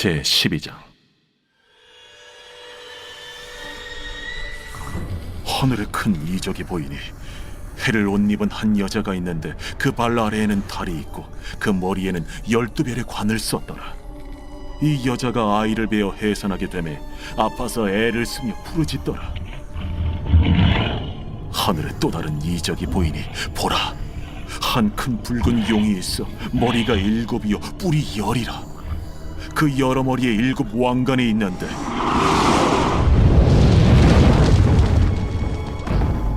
제12장. 하늘에 큰 이적이 보이니 해를 옷 입은 한 여자가 있는데 그 발 아래에는 달이 있고 그 머리에는 12별의 관을 썼더라. 이 여자가 아이를 베어 해산하게 되매 아파서 애를 쓰며 부르짖더라. 하늘에 또 다른 이적이 보이니 보라, 한 큰 붉은 용이 있어 머리가 7이요 뿔이 10이라. 그 여러 머리에 7 왕관이 있는데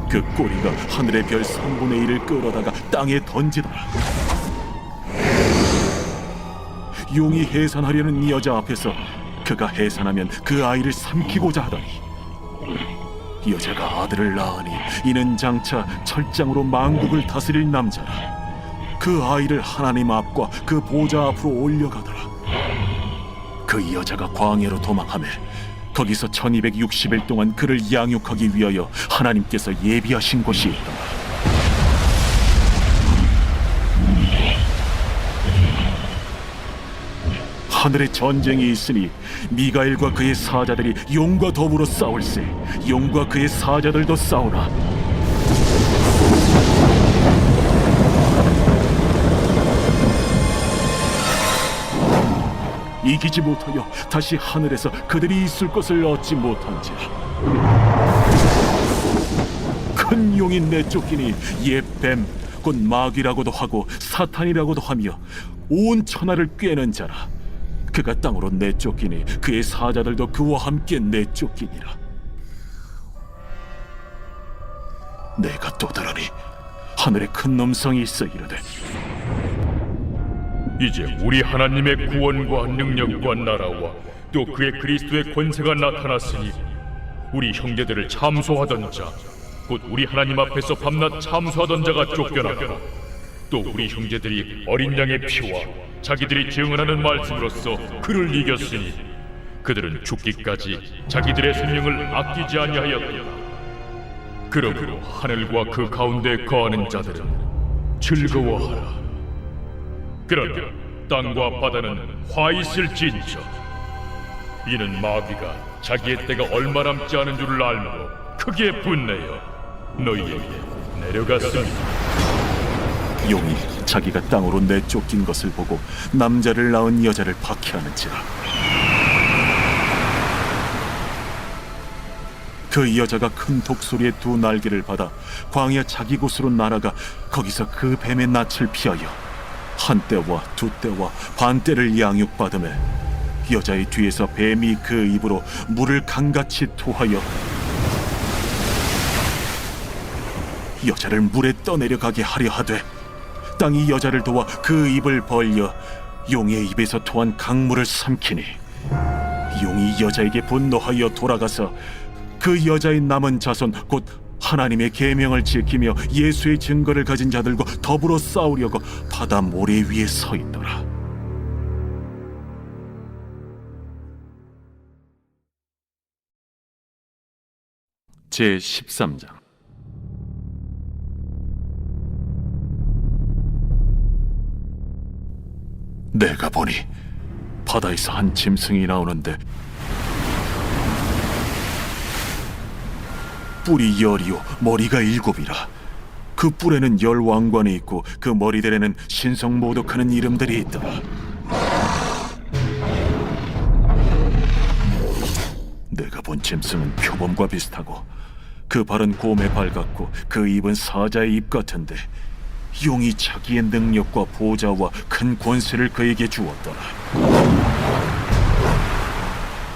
그 꼬리가 하늘의 별 3분의 1을 끌어다가 땅에 던지더라. 용이 해산하려는 이 여자 앞에서 그가 해산하면 그 아이를 삼키고자 하더니 여자가 아들을 낳으니 이는 장차 철장으로 만국을 다스릴 남자라. 그 아이를 하나님 앞과 그 보좌 앞으로 올려가더라. 그 여자가 광야로 도망하며 거기서 1260일 동안 그를 양육하기 위하여 하나님께서 예비하신 곳이 있더라. 하늘에 전쟁이 있으니 미가엘과 그의 사자들이 용과 더불어 싸울세. 용과 그의 사자들도 싸우나 이기지 못하여 다시 하늘에서 그들이 있을 것을 얻지 못한지라. 큰 용이 내쫓기니 옛 뱀 곧 마귀라고도 하고 사탄이라고도 하며 온 천하를 꿰는 자라. 그가 땅으로 내쫓기니 그의 사자들도 그와 함께 내쫓기니라. 내가 또 들으니 하늘에 큰 음성이 있어 이르되, 이제 우리 하나님의 구원과 능력과 나라와 또 그의 그리스도의 권세가 나타났으니 우리 형제들을 참소하던 자, 곧 우리 하나님 앞에서 밤낮 참소하던 자가 쫓겨나고 또 우리 형제들이 어린 양의 피와 자기들이 증언하는 말씀으로써 그를 이겼으니 그들은 죽기까지 자기들의 생명을 아끼지 아니하였도다. 그러므로 하늘과 그 가운데 거하는 자들은 즐거워하라. 그러나 땅과 바다는 화 있을진저. 이는 마귀가 자기의 때가 얼마 남지 않은 줄을 알므로 크게 분내어 너희에게 내려갔습니다. 용이 자기가 땅으로 내쫓긴 것을 보고 남자를 낳은 여자를 박해하는지라. 그 여자가 큰 독소리의 2 날개를 받아 광야 자기 곳으로 날아가 거기서 그 뱀의 낯을 피하여 한때와 2때와 반때를 양육받으며 여자의 뒤에서 뱀이 그 입으로 물을 강같이 토하여 여자를 물에 떠내려가게 하려 하되 땅이 여자를 도와 그 입을 벌려 용의 입에서 토한 강물을 삼키니 용이 여자에게 분노하여 돌아가서 그 여자의 남은 자손 곧 하나님의 계명을 지키며 예수의 증거를 가진 자들과 더불어 싸우려고 바다 모래 위에 서 있더라. 제13장. 내가 보니 바다에서 한 짐승이 나오는데 뿔이 10이요 머리가 7이라. 그 뿔에는 10 왕관이 있고 그 머리들에는 신성모독하는 이름들이 있더라. 내가 본 짐승은 표범과 비슷하고 그 발은 곰의 발 같고 그 입은 사자의 입 같은데 용이 자기의 능력과 보좌와 큰 권세를 그에게 주었더라.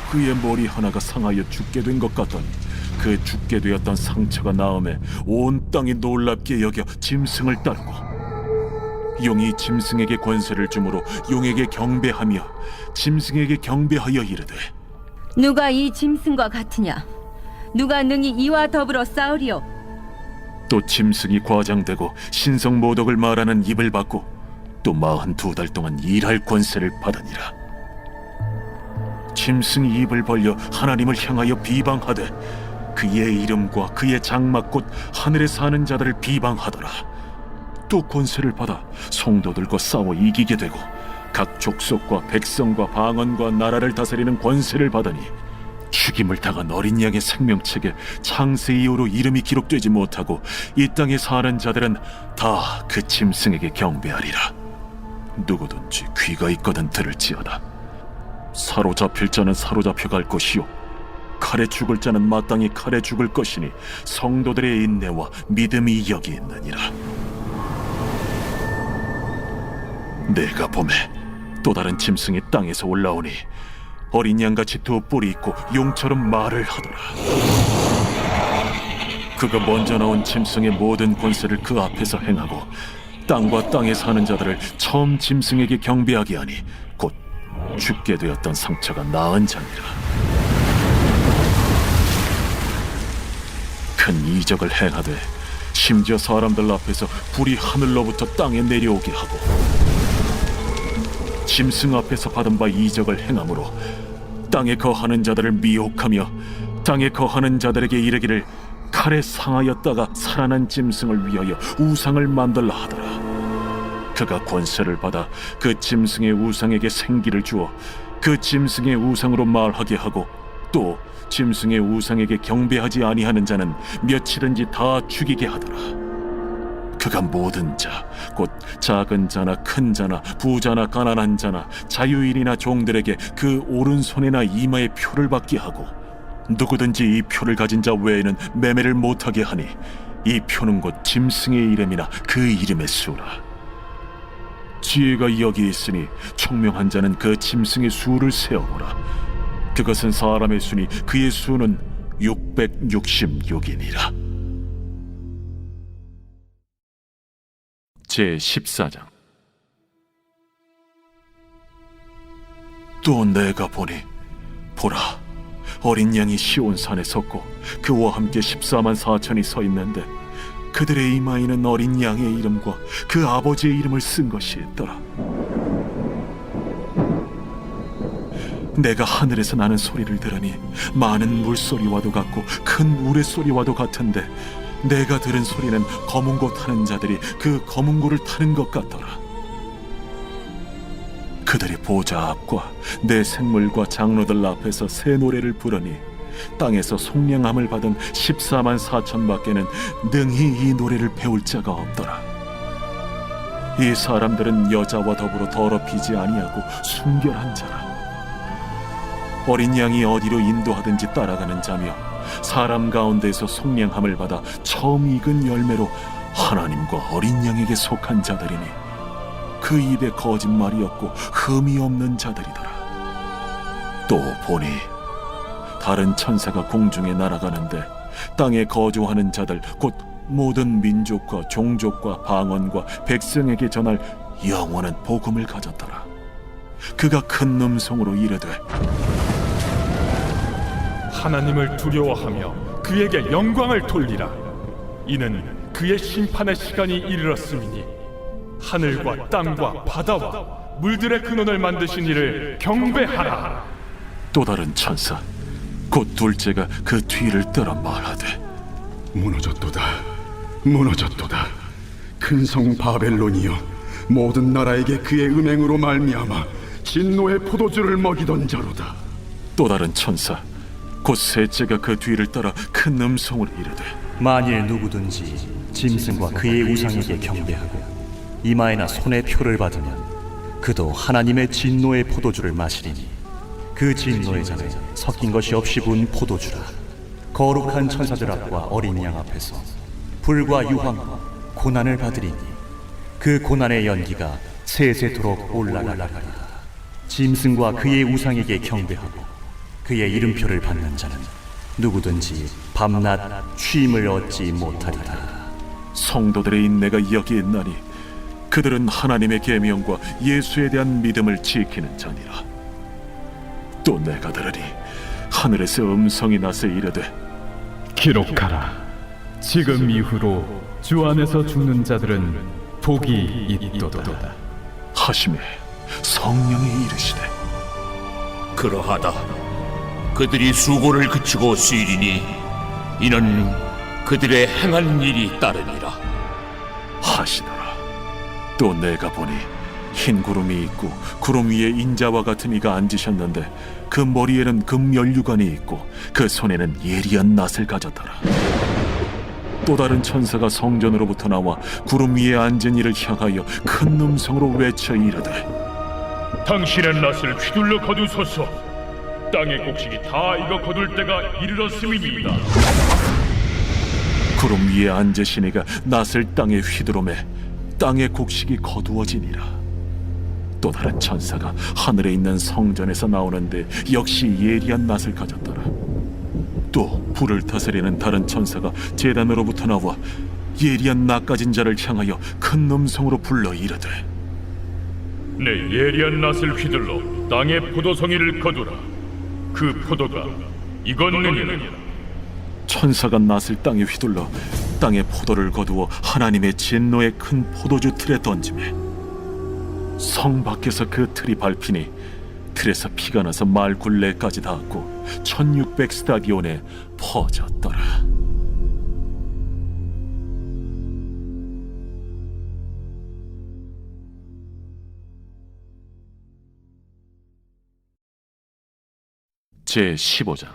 그의 머리 하나가 상하여 죽게 된 것 같더니 그 죽게 되었던 상처가 나음에 온 땅이 놀랍게 여겨 짐승을 따르고 용이 짐승에게 권세를 주므로 용에게 경배하며 짐승에게 경배하여 이르되, 누가 이 짐승과 같으냐? 누가 능히 이와 더불어 싸우리요? 또 짐승이 과장되고 신성모독을 말하는 입을 받고 또 42달 동안 일할 권세를 받으니라. 짐승이 입을 벌려 하나님을 향하여 비방하되 그의 이름과 그의 장막 곧 하늘에 사는 자들을 비방하더라. 또 권세를 받아 성도들과 싸워 이기게 되고 각 족속과 백성과 방언과 나라를 다스리는 권세를 받으니 죽임을 당한 어린 양의 생명책에 창세 이후로 이름이 기록되지 못하고 이 땅에 사는 자들은 다 그 짐승에게 경배하리라. 누구든지 귀가 있거든 들을지어다. 사로잡힐 자는 사로잡혀 갈 것이요 칼에 죽을 자는 마땅히 칼에 죽을 것이니 성도들의 인내와 믿음이 여기 있느니라. 내가 보매 또 다른 짐승이 땅에서 올라오니 어린 양같이 두 뿔이 있고 용처럼 말을 하더라. 그가 먼저 나온 짐승의 모든 권세를 그 앞에서 행하고 땅과 땅에 사는 자들을 처음 짐승에게 경배하게 하니 곧 죽게 되었던 상처가 나은 자니라. 큰 이적을 행하되 심지어 사람들 앞에서 불이 하늘로부터 땅에 내려오게 하고 짐승 앞에서 받은 바 이적을 행함으로 땅에 거하는 자들을 미혹하며 땅에 거하는 자들에게 이르기를 칼에 상하였다가 살아난 짐승을 위하여 우상을 만들라 하더라. 그가 권세를 받아 그 짐승의 우상에게 생기를 주어 그 짐승의 우상으로 말하게 하고 또 짐승의 우상에게 경배하지 아니하는 자는 며칠든지 다 죽이게 하더라. 그가 모든 자, 곧 작은 자나 큰 자나 부자나 가난한 자나 자유인이나 종들에게 그 오른손이나 이마에 표를 받게 하고 누구든지 이 표를 가진 자 외에는 매매를 못하게 하니 이 표는 곧 짐승의 이름이나 그 이름의 수라. 지혜가 여기 있으니 총명한 자는 그 짐승의 수를 세어보라. 그것은 사람의 수니 그의 수는 666이니라. 제14장. 또 내가 보니 보라 어린 양이 시온산에 섰고 그와 함께 14만 4천이 서 있는데 그들의 이마에는 어린 양의 이름과 그 아버지의 이름을 쓴 것이 있더라. 내가 하늘에서 나는 소리를 들으니 많은 물소리와도 같고 큰 우레소리와도 같은데 내가 들은 소리는 검은고 타는 자들이 그 검은고를 타는 것 같더라. 그들이 보좌 앞과 내 생물과 장로들 앞에서 새 노래를 부르니 땅에서 속량함을 받은 14만 4천 밖에는 능히 이 노래를 배울 자가 없더라. 이 사람들은 여자와 더불어 더럽히지 아니하고 순결한 자라. 어린 양이 어디로 인도하든지 따라가는 자며 사람 가운데에서 속량함을 받아 처음 익은 열매로 하나님과 어린 양에게 속한 자들이니 그 입에 거짓말이 없고 흠이 없는 자들이더라. 또 보니 다른 천사가 공중에 날아가는데 땅에 거주하는 자들 곧 모든 민족과 종족과 방언과 백성에게 전할 영원한 복음을 가졌더라. 그가 큰 음성으로 이르되 하나님을 두려워하며 그에게 영광을 돌리라. 이는 그의 심판의 시간이 이르렀음이니 하늘과 땅과 바다와 물들의 근원을 만드신 이를 경배하라. 또 다른 천사 곧 둘째가 그 뒤를 따라 말하되 무너졌도다 무너졌도다 큰 성 바벨론이여 모든 나라에게 그의 음행으로 말미암아 진노의 포도주를 먹이던 자로다. 또 다른 천사 곧 셋째가 그 뒤를 따라 큰 음성으로 이르되 만일 누구든지 짐승과 그의 우상에게 경배하고 이마에나 손에 표를 받으면 그도 하나님의 진노의 포도주를 마시리니 그 진노의 잔에 섞인 것이 없이 부은 포도주라. 거룩한 천사들 앞과 어린 양 앞에서 불과 유황과 고난을 받으리니 그 고난의 연기가 세세토록 올라가리라. 짐승과 그의 우상에게 경배하고 그의 이름표를 받는 자는 누구든지 밤낮 쉼을 얻지 못하리라. 성도들의 인내가 여기 있나니 그들은 하나님의 계명과 예수에 대한 믿음을 지키는 자니라. 또 내가 들으니 하늘에서 음성이 나서 이르되 기록하라. 지금 이후로 주 안에서 죽는 자들은 복이 있도다. 하심에 성령이 이르시되 그러하다. 그들이 수고를 그치고 쉬리니 이는 그들의 행한 일이 따르니라 하시더라. 또 내가 보니 흰 구름이 있고 구름 위에 인자와 같은 이가 앉으셨는데 그 머리에는 금면류관이 있고 그 손에는 예리한 낫을 가졌더라. 또 다른 천사가 성전으로부터 나와 구름 위에 앉은 이를 향하여 큰 음성으로 외쳐 이르되 당신의 낫을 휘둘러 거두소서. 땅의 곡식이 다 익어 거둘 때가 이르렀음이니이다. 구름 위에 앉으신 이가 낫을 땅에 휘두르매 땅의 곡식이 거두어지니라. 또 다른 천사가 하늘에 있는 성전에서 나오는데 역시 예리한 낫을 가졌더라. 또 불을 다스리는 다른 천사가 제단으로부터 나와 예리한 낫 가진 자를 향하여 큰 음성으로 불러 이르되 내 예리한 낫을 휘둘러 땅의 포도송이를 거두라. 그 포도가 익었느니라. 천사가 낫을 땅에 휘둘러 땅의 포도를 거두어 하나님의 진노의 큰 포도주 틀에 던지매 성 밖에서 그 틀이 밟히니 틀에서 피가 나서 말 굴레까지 닿았고 1600 스타디온에 퍼졌더라. 제 15장.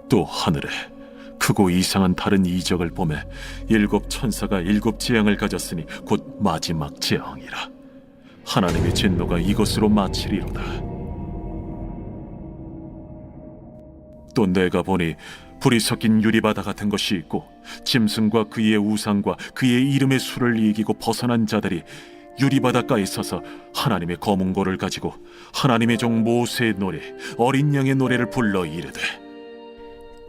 또 하늘에 크고 이상한 다른 이적을 보매 일곱 천사가 일곱 재앙을 가졌으니 곧 마지막 재앙이라. 하나님의 진노가 이것으로 마치리로다. 또 내가 보니 불이 섞인 유리바다 같은 것이 있고 짐승과 그의 우상과 그의 이름의 수를 이기고 벗어난 자들이 유리바닷가에 서서 하나님의 검은고를 가지고 하나님의 종 모세의 노래 어린 양의 노래를 불러 이르되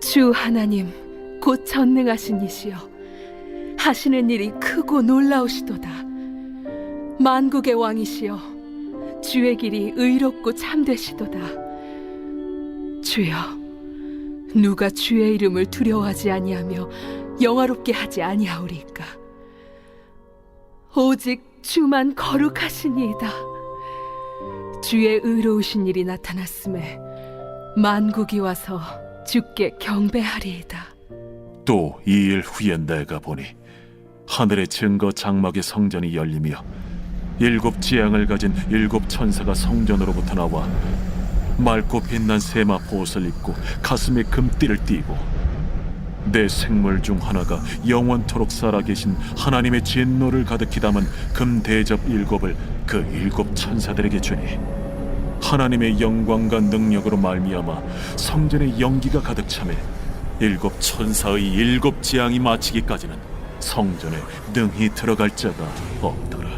주 하나님 곧 전능하신 이시여 하시는 일이 크고 놀라우시도다. 만국의 왕이시여 주의 길이 의롭고 참되시도다. 주여 누가 주의 이름을 두려워하지 아니하며 영화롭게 하지 아니하오리까. 오직 주만 거룩하시니이다. 주의 의로우신 일이 나타났음에 만국이 와서 주께 경배하리이다. 또 2일 후에 내가 보니 하늘의 증거 장막의 성전이 열리며 일곱 재앙을 가진 일곱 천사가 성전으로부터 나와 맑고 빛난 세마 보옷을 입고 가슴에 금띠를 띠고 내 생물 중 하나가 영원토록 살아계신 하나님의 진노를 가득히 담은 금 대접 일곱을 그 일곱 천사들에게 주니 하나님의 영광과 능력으로 말미암아 성전에 연기가 가득 차매 일곱 천사의 일곱 재앙이 마치기까지는 성전에 능히 들어갈 자가 없더라.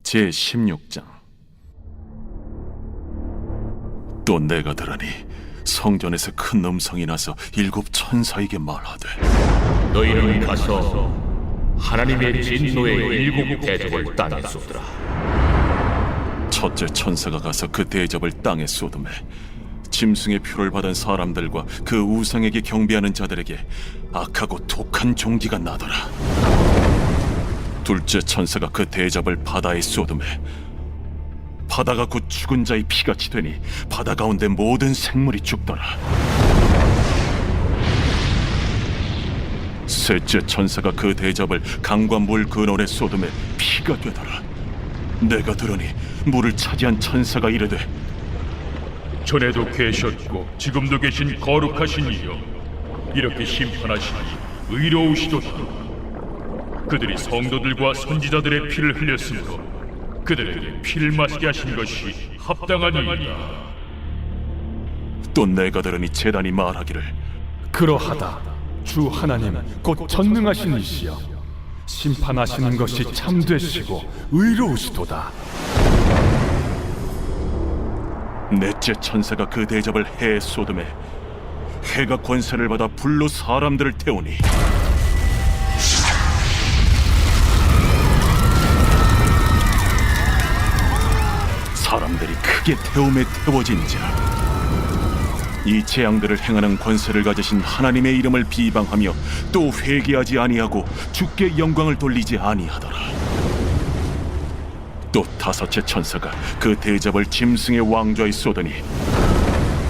제 16장. 또 내가 들으니 성전에서 큰 음성이 나서 일곱 천사에게 말하되 너희는 가서 하나님의 진노의 일곱 대접을 땅에 쏟으라. 첫째 천사가 가서 그 대접을 땅에 쏟음에 짐승의 표를 받은 사람들과 그 우상에게 경배하는 자들에게 악하고 독한 종기가 나더라. 둘째 천사가 그 대접을 바다에 쏟음에 바다가 곧 죽은 자의 피같이 되니 바다 가운데 모든 생물이 죽더라. 셋째 천사가 그 대접을 강과 물 근원에 쏟음에 피가 되더라. 내가 들으니 물을 차지한 천사가 이르되 전에도 계셨고 지금도 계신 거룩하신 이여 이렇게 심판하시니 의로우시도다. 그들이 성도들과 선지자들의 피를 흘렸으므로 그들에게 피를 마시게 하신 것이 합당하니이다. 또 내가 들으니 제단이 말하기를 그러하다. 주 하나님 곧 전능하신 이시여 심판하시는 것이 참되시고 의로우시도다. 넷째 천사가 그 대접을 해에 쏟음에 해가 권세를 받아 불로 사람들을 태우니 사람들이 크게 태움에 태워진지라. 이 재앙들을 행하는 권세를 가지신 하나님의 이름을 비방하며 또 회개하지 아니하고 주께 영광을 돌리지 아니하더라. 또 다섯째 천사가 그 대접을 짐승의 왕좌에 쏟으니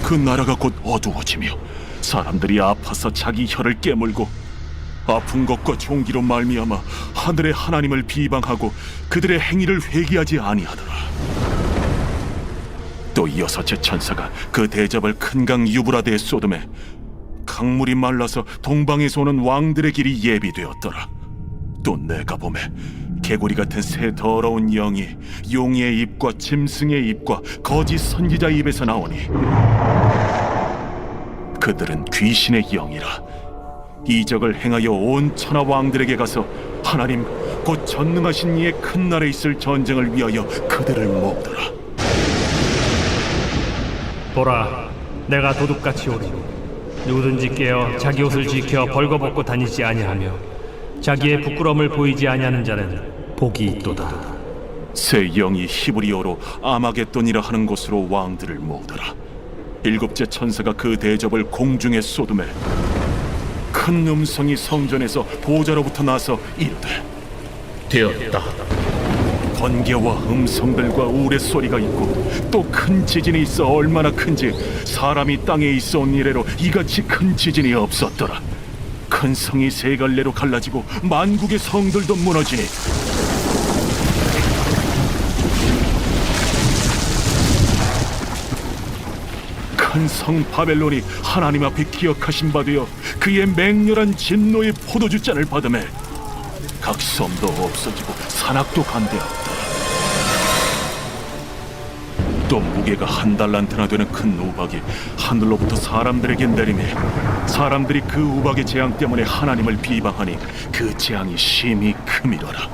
그 나라가 곧 어두워지며 사람들이 아파서 자기 혀를 깨물고 아픈 것과 종기로 말미암아 하늘의 하나님을 비방하고 그들의 행위를 회개하지 아니하더라. 또 여섯째 천사가 그 대접을 큰 강 유브라데에 쏟음에 강물이 말라서 동방에서 오는 왕들의 길이 예비되었더라. 또 내가 보매 개구리 같은 새 더러운 영이 용의 입과 짐승의 입과 거짓 선지자 입에서 나오니 그들은 귀신의 영이라. 이적을 행하여 온 천하 왕들에게 가서 하나님 곧 전능하신 이의 큰 날에 있을 전쟁을 위하여 그들을 모으더라. 보라, 내가 도둑같이 오리니 누구든지 깨어 자기 옷을 지켜 벌거벗고 다니지 아니하며 자기의 부끄러움을 보이지 아니하는 자는 복이 있도다. 새 영이 히브리어로 아마겟돈이라 하는 곳으로 왕들을 모으더라. 일곱째 천사가 그 대접을 공중에 쏟음에 큰 음성이 성전에서 보좌로부터 나서 이르되 되었다. 번개와 음성들과 우레소리가 있고 또 큰 지진이 있어 얼마나 큰지 사람이 땅에 있어 온 이래로 이같이 큰 지진이 없었더라. 큰 성이 세 갈래로 갈라지고 만국의 성들도 무너지니 큰 성 바벨론이 하나님 앞에 기억하신 바 되어 그의 맹렬한 진노의 포도주잔을 받으매 각 섬도 없어지고 산악도 간대었다. 또 무게가 1달란트나 되는 큰 우박이 하늘로부터 사람들에게 내리매 사람들이 그 우박의 재앙 때문에 하나님을 비방하니 그 재앙이 심히 크미더라.